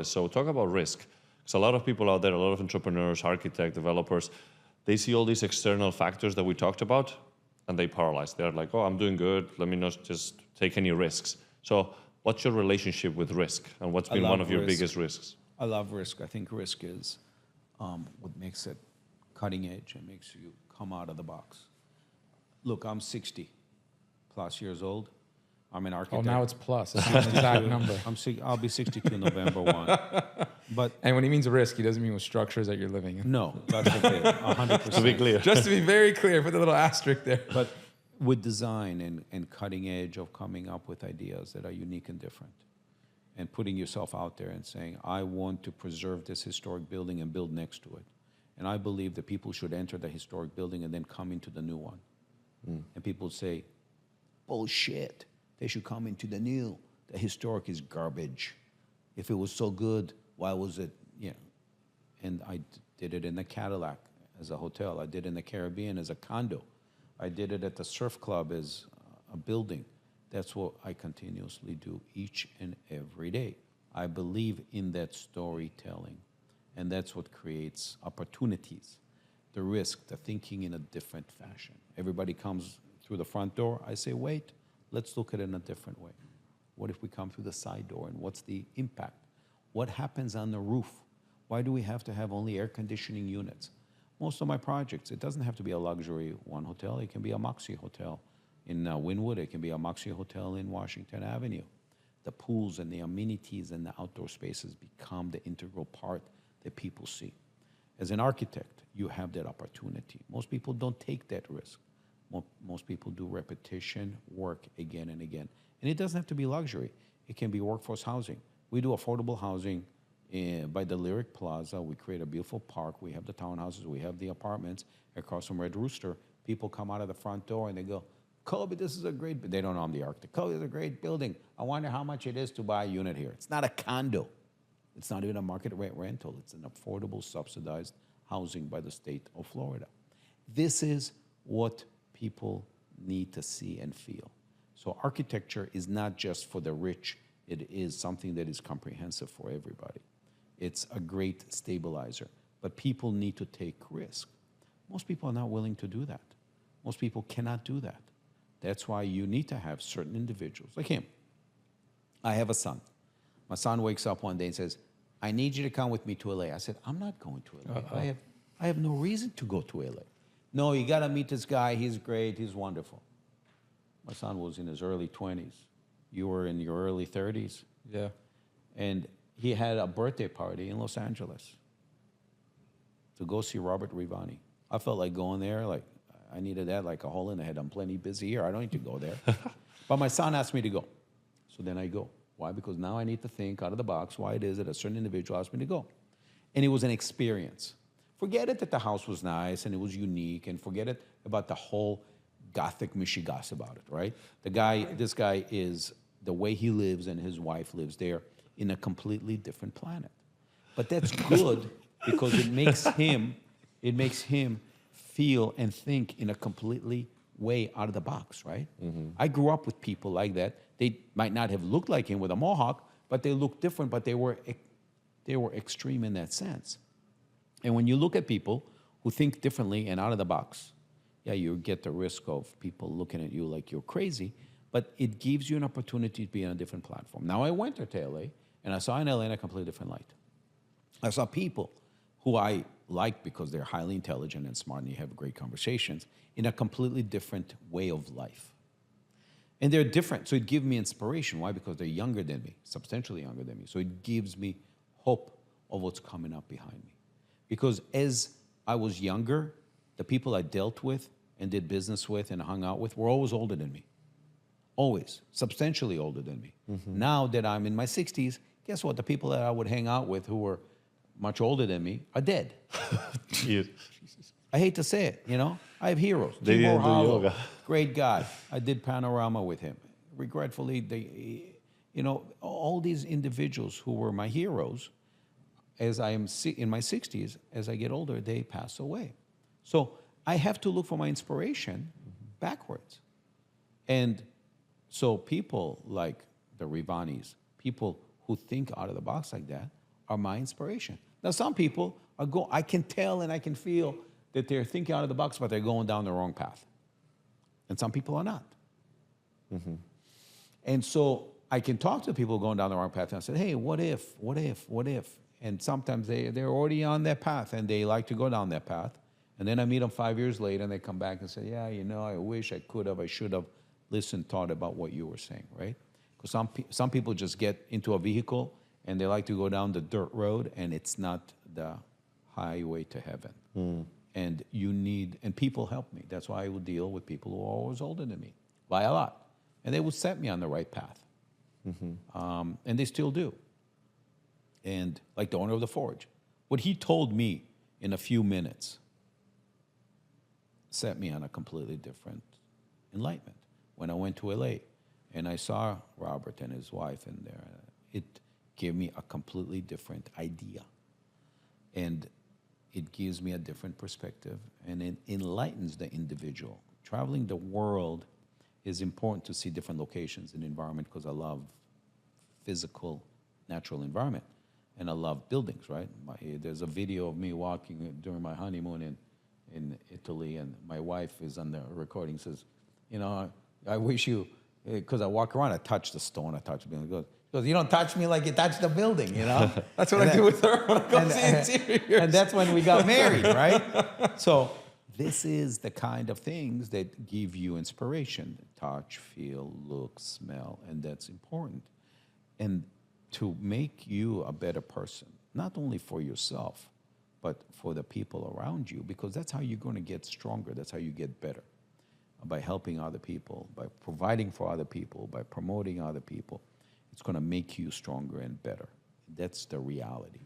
So talk about risk. Because a lot of people out there, a lot of entrepreneurs, architects, developers, they see all these external factors that we talked about and they paralyze. They're like, oh, I'm doing good. Let me not just take any risks. So what's your relationship with risk and what's been one of your biggest risks? I love risk. I think risk is what makes it cutting edge and makes you come out of the box. Look, I'm 60 plus years old. I'm an architect. Oh, now it's plus. It's not an exact number. I'll be 62 November 1. But And when he means risk, he doesn't mean with structures that you're living in. no, that's okay, 100%. To be clear. Just to be very clear, put the little asterisk there. But with design and cutting edge of coming up with ideas that are unique and different, and putting yourself out there and saying, I want to preserve this historic building and build next to it. And I believe that people should enter the historic building and then come into the new one. And people say, bullshit. They should come into the new. The historic is garbage. If it was so good, why was it, And I did it in the Cadillac as a hotel. I did it in the Caribbean as a condo. I did it at the surf club as a building. That's what I continuously do each and every day. I believe in that storytelling, and that's what creates opportunities. The risk, the thinking in a different fashion. Everybody comes through the front door. I say, wait, let's look at it in a different way. What if we come through the side door, and what's the impact? What happens on the roof? Why do we have to have only air conditioning units? Most of my projects, it doesn't have to be a luxury one hotel. It can be a Moxie hotel in Wynwood. It can be a Moxie hotel in Washington Avenue. The pools and the amenities and the outdoor spaces become the integral part that people see. As an architect, you have that opportunity. Most people don't take that risk. Most people do repetition work again and again. And it doesn't have to be luxury. It can be workforce housing. We do affordable housing by the Lyric Plaza. We create a beautiful park. We have the townhouses. We have the apartments across from Red Rooster. People come out of the front door and they go, Kobi, this is a great, they don't know I'm the architect. Kobi, this is a great building. I wonder how much it is to buy a unit here. It's not a condo. It's not even a market rate rental. It's an affordable, subsidized housing by the state of Florida. This is what people need to see and feel. So architecture is not just for the rich. It is something that is comprehensive for everybody. It's a great stabilizer. But people need to take risk. Most people are not willing to do that. Most people cannot do that. That's why you need to have certain individuals, like him. I have a son. My son wakes up one day and says, I need you to come with me to LA. I said, I'm not going to LA. I have no reason to go to LA. No, you got to meet this guy. He's great. He's wonderful. My son was in his early 20s. You were in your early 30s. Yeah. And he had a birthday party in Los Angeles to go see Robert Rivani. I felt like going there, like I needed that like a hole in the head. I'm plenty busy here. I don't need to go there. But my son asked me to go. So then I go. Why? Because now I need to think out of the box why it is that a certain individual asked me to go. And it was an experience. Forget it that the house was nice and it was unique, and forget it about the whole Gothic mishigas about it, right? This guy is, the way he lives and his wife lives, they're in a completely different planet. But that's good because it makes him feel and think in a completely way out of the box, right? Mm-hmm. I grew up with people like that. They might not have looked like him with a mohawk, but they looked different, but they were extreme in that sense. And when you look at people who think differently and out of the box, yeah, you get the risk of people looking at you like you're crazy, but it gives you an opportunity to be on a different platform. Now, I went to LA, and I saw in LA in a completely different light. I saw people who I like because they're highly intelligent and smart and you have great conversations in a completely different way of life. And they're different, so it gives me inspiration. Why? Because they're younger than me, substantially younger than me. So it gives me hope of what's coming up behind me. Because as I was younger, the people I dealt with and did business with and hung out with were always older than me. Always, substantially older than me. Mm-hmm. Now that I'm in my 60s, guess what? The people that I would hang out with who were much older than me are dead. I hate to say it, you know? I have heroes. They didn't do yoga. Great guy. I did Panorama with him. Regretfully, all these individuals who were my heroes, as I am in my 60s, as I get older, they pass away. So I have to look for my inspiration backwards. And so people like the Rivanis, people who think out of the box like that, are my inspiration. Now, some people I can tell and I can feel that they're thinking out of the box, but they're going down the wrong path. And some people are not. And so I can talk to people going down the wrong path and I said, hey, what if? And sometimes they're already on that path and they like to go down that path. And then I meet them 5 years later and they come back and say, yeah, I wish I could have, I should have listened, thought about what you were saying, right? Because some people just get into a vehicle and they like to go down the dirt road and it's not the highway to heaven. And and people help me. That's why I would deal with people who are always older than me by a lot. And they would set me on the right path. And they still do. And like the owner of the forge, what he told me in a few minutes set me on a completely different enlightenment. When I went to LA and I saw Robert and his wife in there, it gave me a completely different idea. And it gives me a different perspective and it enlightens the individual. Traveling the world is important to see different locations and environment because I love physical, natural environment. And I love buildings, right? There's a video of me walking during my honeymoon in Italy, and my wife is on the recording, says, I wish you, because I walk around, I touch the stone, I touch the building. She goes, you don't touch me like you touch the building, That's what I do with her when I go see interiors. And that's when we got married, right? So this is the kind of things that give you inspiration. Touch, feel, look, smell, and that's important. And to make you a better person, not only for yourself, but for the people around you, because that's how you're going to get stronger. That's how you get better, by helping other people, by providing for other people, by promoting other people. It's going to make you stronger and better. That's the reality.